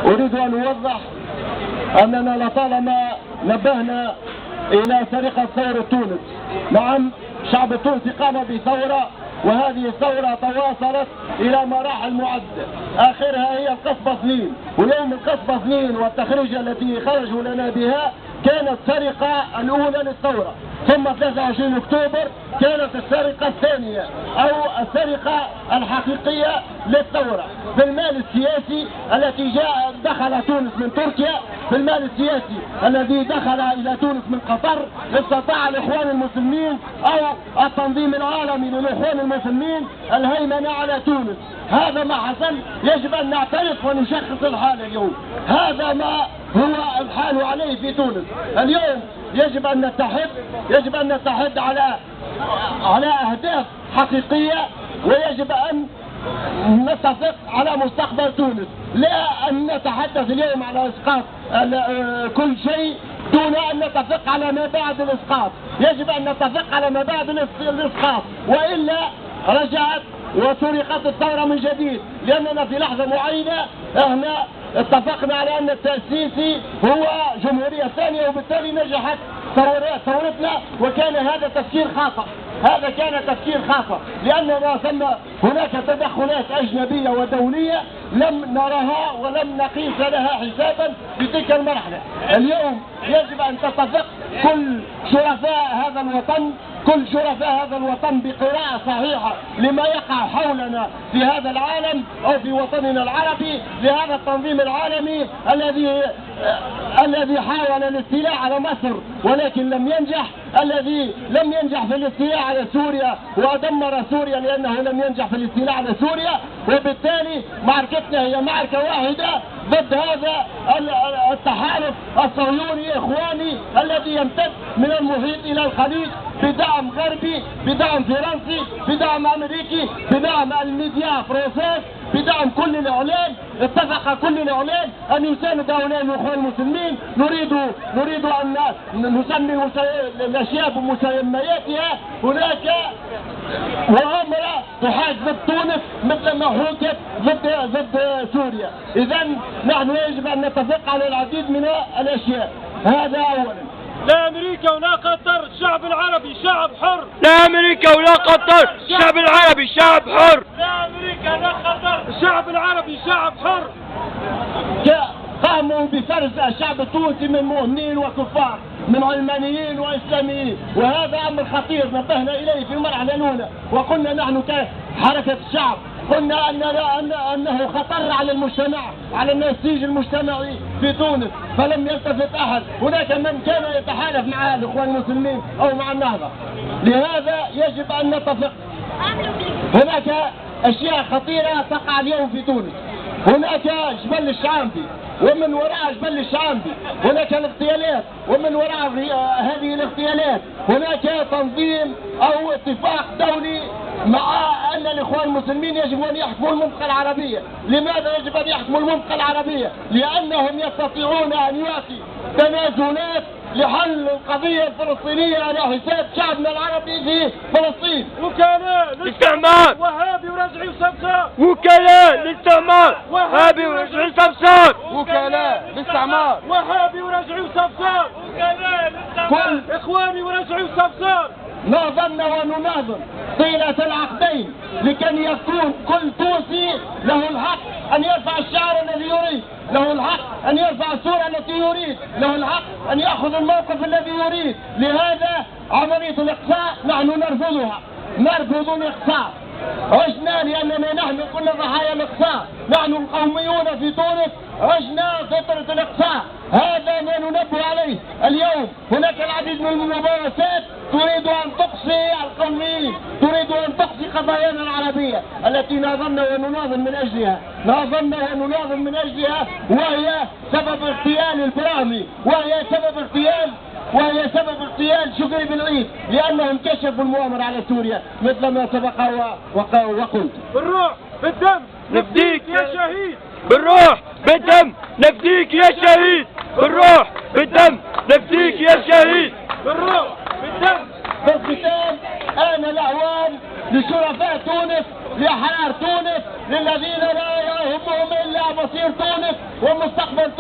أريد أن أوضح أننا لطالما نبهنا إلى سرقة ثورة تونس. نعم، الشعب التونسي قام بثورة، وهذه الثورة تواصلت إلى مراحل معدة، آخرها هي القصبة 2. ويوم القصبة 2 والتخريج التي خرجوا لنا بها كانت سرقة الأولى للثورة، ثم 23 أكتوبر كانت السرقة الثانية أو السرقة الحقيقية للثورة. في المال السياسي التي دخل تونس من تركيا، في المال السياسي الذي دخل إلى تونس من قطر، استطاع الإخوان المسلمين أو التنظيم العالمي للإخوان المسلمين الهيمنة على تونس. هذا ما حصل، يجب أن نعترف ونشخص الحال اليوم. هذا ما هو الحال عليه في تونس اليوم. يجب أن نتحد على أهداف حقيقية، ويجب أن نتفق على مستقبل تونس، لا أن نتحدث اليوم على إسقاط كل شيء دون أن نتفق على ما بعد الإسقاط. يجب أن نتفق على ما بعد الإسقاط، وإلا رجعت وسرقت الثورة من جديد، لأننا في لحظة معينة احنا اتفقنا على أن التأسيسي هو جمهورية ثانية، وبالتالي نجحت ثورتنا، وكان هذا تفكير خاطئ. هذا كان تفكير خاطئ، لأننا ثم هناك تدخلات أجنبية ودولية لم نرها ولم نقيس لها حسابا في تلك المرحلة. اليوم يجب أن تتفق كل شرفاء هذا الوطن بقراءة صحيحة لما يقع حولنا في هذا العالم أو في وطننا العربي، لهذا التنظيم العالمي الذي حاول الاستيلاء على مصر ولكن لم ينجح، الذي لم ينجح في الاستيلاء على سوريا ودمر سوريا لأنه لم ينجح في الاستيلاء على سوريا. وبالتالي معركتنا هي معركة واحدة ضد هذا التحالف الصهيوني إخواني الذي يمتد من المحيط إلى الخليج بدعم غربي، بدعم فرنسي، بدعم أمريكي، بدعم الميديا فرنسيس، بدعم كل الإعلام. اتفق كل الإعلام أن يساند هؤلاء الإخوان المسلمين. نريد أن نسمي الأشياء بمسمياتها. هناك مؤامرة تحاج ضد تونس مثل ما حوكت ضد سوريا. إذا نحن يجب أن نتفق على العديد من الأشياء. هذا أولا. لا أمريكا ولا قطر، الشعب العربي شعب حر. لا أمريكا ولا قطر، الشعب العربي شعب حر. لا أمريكا ولا قطر، الشعب العربي شعب حر. قاموا بفرز الشعب التونسي من مؤمنين وكفار، من علمانيين وإسلاميين، وهذا أمر خطير نبهنا إليه في المرحلة الأولى، وقلنا نحن كحركة الشعب قلنا أنه خطر على المجتمع، على النسيج المجتمعي في تونس، فلم يلتفت أحد. هناك من كان يتحالف مع الإخوان المسلمين أو مع النهضة. لهذا يجب أن نتفق. هناك أشياء خطيرة تقع اليوم في تونس. هناك جبل الشعامبي، ومن وراء جبل الشعامبي هناك الاغتيالات، ومن وراء هذه الاغتيالات هناك تنظيم أو اتفاق دولي مع أن الإخوان المسلمين يجب أن يحكموا المنطقة العربية. لماذا يجب أن يحكموا المنطقة العربية؟ لأنهم يستطيعون أن يعطي تنازلات لحل القضية الفلسطينية على حساب شعبنا العربي في فلسطين. وكلاء للاستعمار، وهابي ورجعي وسمسار. وكلاء للاستعمار، وهابي ورجعي وسمسار. وكلاء للاستعمار، وهابي ورجعي وسمسار. وكلاء للاستعمار، إخواني ورجعي وسمسار. ناظرنا ونناظر طيلة العقدين لكي يكون كل تونسي له الحق أن يرفع الشعار الذي يريد، له الحق أن يرفع الصورة التي يريد، له الحق أن يأخذ الموقف الذي يريد. لهذا عملية الإقصاء نحن نرفضها، نرفض الإقصاء. عشنا لأننا نحن كنا ضحايا الإقصاء، نحن القوميون في تونس عشنا فترة الإقصاء. هذا ما ننبه عليه اليوم. هناك العديد من الممارسات تريد أن تقصي القوميين، تريد أن تقصي قضايانا العربية التي ناظرنا ونناظر من أجلها، وهي سبب اغتيال البراهمي، وهي سبب اغتيال شكري بن عيد، لأنهم كشفوا المؤامرة على سوريا مثل ما سبق وقلت. بالروح بالدم نفديك يا شهيد، بالروح بالدم نفديك يا شهيد، بالروح بالدم نفديك يا شهيد، بالروح بالدم. في الختام آن الأعوان لشرفاء تونس، لأحرار تونس، للذين لا يهمهم الا مصير تونس ومستقبل تونس.